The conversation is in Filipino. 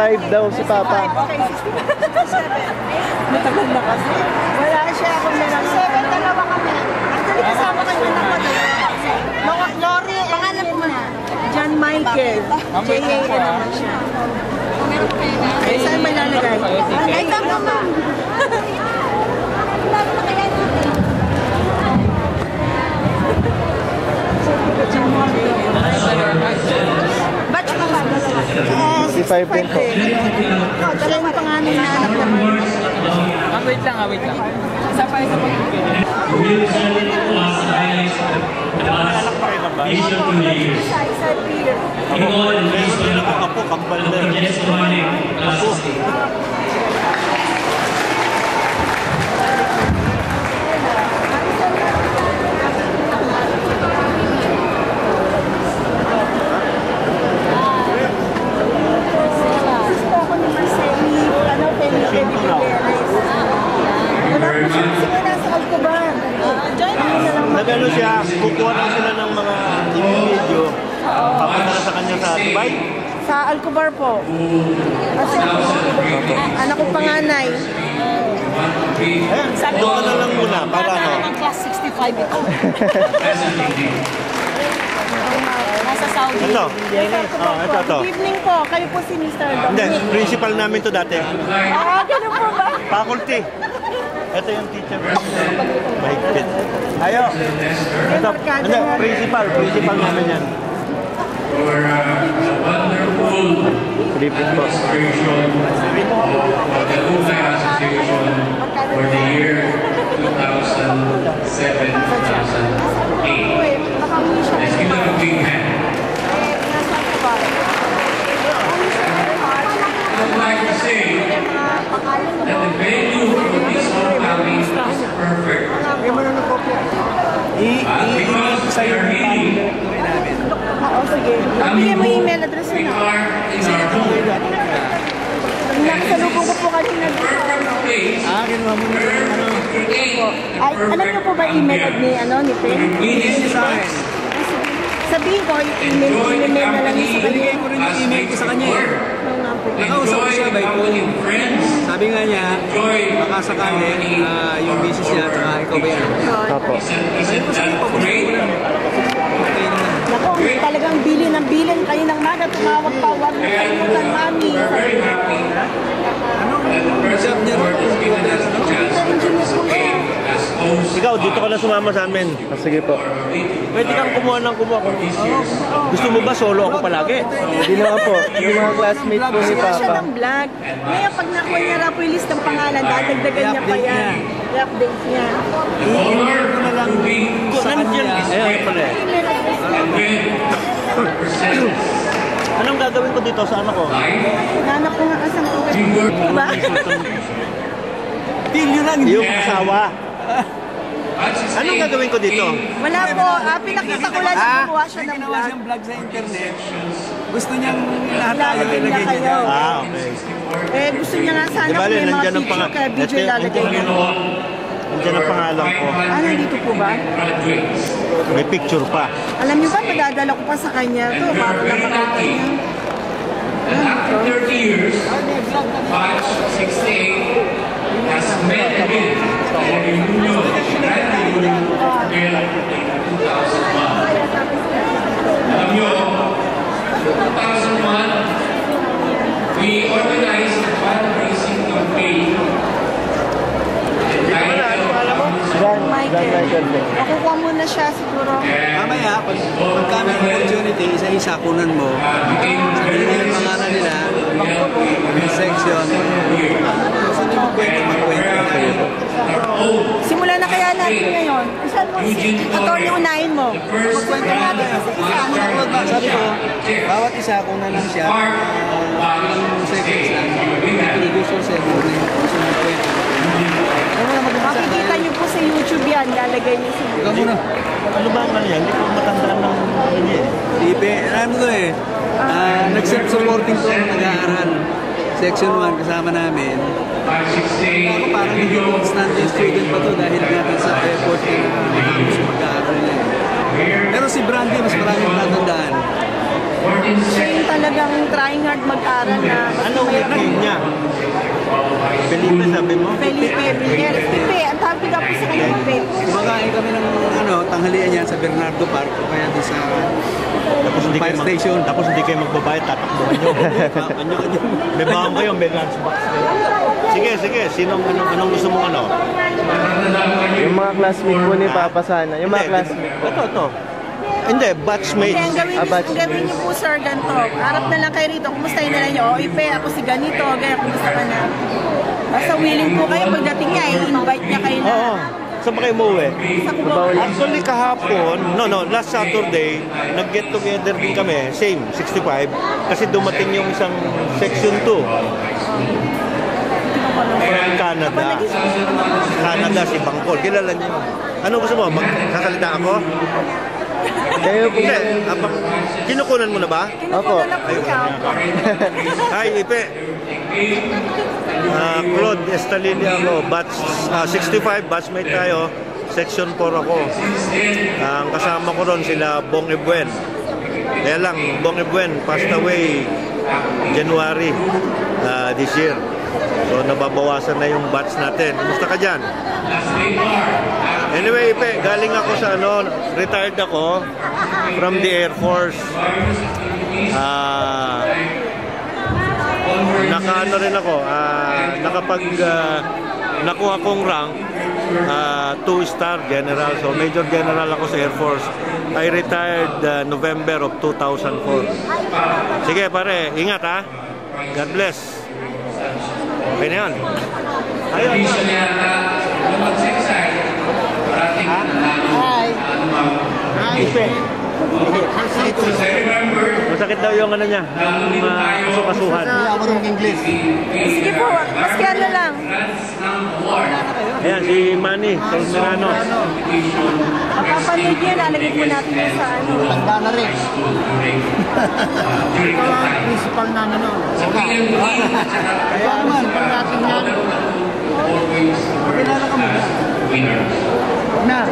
65 daw si Papa. Okay, 67. Matagal na kasi. Wala siya, ako na lang. 7, dalawa kami. Actually, kasama kayo na mga Lori, pangalan mo na. John Michael. J.A. naman siya. Ay, saan may lalagay? Ay, tama ma. Batch mo ba? 65 din po. Dalawa pa nga nung naanak naman. Wait lang, wait lang. Isa pa. Ako, kambal na. Ako. Nagano siya, kukuha lang sila ng mga video, papunta sa kanya sa Dubai. Sa Alcobar po. Kasi anak ko panganay. Doon ka na lang muna, para ano? Class 65 ito. Nasa Saudi. Ito. Ito. Good evening po. Kayo po si Mr. Dominic. Hindi, principal namin to dati. Ganun po ba? Faculty. Ito yung teacher. Mahigpit. Ayo. Ito, hindi, principal namin yan. For a wonderful illustration of the Umay Association for the year 2007-2008. Let's give them a big hand. I would like to say that the venue for this homecoming is perfect. Because we are meeting, Bigyan mo yung email address we na. are in our home. Nakasalubong ko po kanina dito. Kinuha mo na Ay, alam niyo po ba email ni Pen? Sabihin ko, email na lang sa kanya. Ibigay ko rin yung email ko sa kanya. Nakausap ko siya by phone. Sabi nga niya, baka sakali yung business niya, saka ikaw ba yan? Opo. Sabi ko, sige pa, okay naman. Naku, talagang bilin ng bilin kayo ng maga, tumawag pa, wag mo kalimutan, mami. Reserve niya rin. Ikaw, dito ka na sumama sa amin. Sige po. Pwede kang kumuha ng kumuha. Gusto mo ba solo ako palagi? Hindi naman po. Yung mga classmate ko ni Gusto siya Papa. ng vlog. Ngayon, pag nakuha niya na po yung list ng pangalan, dadagdagan niya pa yan. I-update niya. I-email ko na lang sa kanya. Ayan pala. Anong gagawin ko dito sa ano ko? Nanap ko nga asang tubig. Diba? Yun lang. Yung asawa. Anong gagawin ko dito? Wala po. Pinakita ko lang na gumawa siya ng Ginawa vlog. siyang vlog sa internet. Gusto niyang lahat tayo Ilalagay niya ilagay kayo. niya. Okay. Gusto niya nga sana kung may mga picture kaya video ilalagay niya. Nandiyan ang pangalan ko. Nandito po ba? May picture pa. Alam niyo ba, madadala ko pa sa kanya to para na makita niya. After 30 years, Batch 68 has met again for the reunion graduating in 2001. Alam nyo, 2001, we organized a fundraising campaign. Michael. Makukuha muna siya siguro. Mamaya, pagka may opportunity, isa-isa kunan mo. Sabihin yung pangalan nila, section. Gusto niyo magkwento. Simula na kaya natin ngayon. Isan mo si attorney unahin mo. Magkwento natin kasi isa. Sabi ko, bawat isa kunan lang siya. Ilang seconds lang. Introduce yourself. Gusto niyo magkwento. Makikita niyo po sa YouTube yan. Lalagay niyo sa Ikaw muna. Ano ba ang ano yan? Hindi ko matandaan ng ano eh. Ibe, ano to eh. Nag-supporting ko nag-aaral. Section 1 kasama namin. Ako parang hindi ko standing student pa to dahil natin sa effort na gusto mag-aaral niya. Pero si Brandy, mas maraming natandaan. siya yung talaga talagang trying hard mag-aral na. Anong nickname niya? Felipe, sabi mo? Felipe Villar. Pepe, ang tawag ko po sa kanya, Pepe. Kumakain kami ng tanghalian yan sa Bernardo Park o kaya doon sa Tapos hindi fire kayo station. Tapos hindi kayo magbabayad, tatakbuhan nyo. Kanya-kanya. May bawang kayo, may lunchbox kayo. Sige. Anong gusto mong ano? Yung mga classmate po ni Papa sana. Yung mga Hindi, classmate po. Ito. Hindi, batchmates. Hindi, ang gawin niyo po, sir, ganito. Harap na lang kayo rito. Kumustahin na lang niyo. O, Ipe, ako si ganito. Gaya, kumusta ka na? Basta willing po kayo. Pagdating niya, i-invite niya kayo na. Oo. Saan ba kayo umuwi? Sa Cubao. Actually, kahapon, last Saturday, nag-get together din kami, same, 65, kasi dumating yung isang section 2. From Canada, si Bangkol. Kilala niyo. Ano gusto mo? Magsasalita ako? Kayo po. Hindi. Kinukunan mo na ba? Opo. Kinukuha na po niya. Hi, Ipe. Claude Estalili ako. Batch 65, batchmate tayo. Section 4 ako. Ang kasama ko ron sila Bong Ebuen. Kaya lang, Bong Ebuen passed away January this year. So nababawasan na yung batch natin. Kumusta ka dyan? Anyway, Ipe, galing ako sa retired ako from the Air Force. Nakaano rin ako, nakuha kong rank, 2-star general. So Major General ako sa Air Force. I retired November of 2004. Sige pare, ingat ha. God bless. Okay na yan. Ayun. Hi. Ipe. Masakit daw yung niya, kasukasuhan. Sige po, maski ano lang. Ayan, si Manny Solmerano. Mapapanood niya, lalagay po natin yun sa ano. Tanda na rin. Ito ang principal namin nun. Kaya ang principal natin yan. Pakilala ka mo. Na.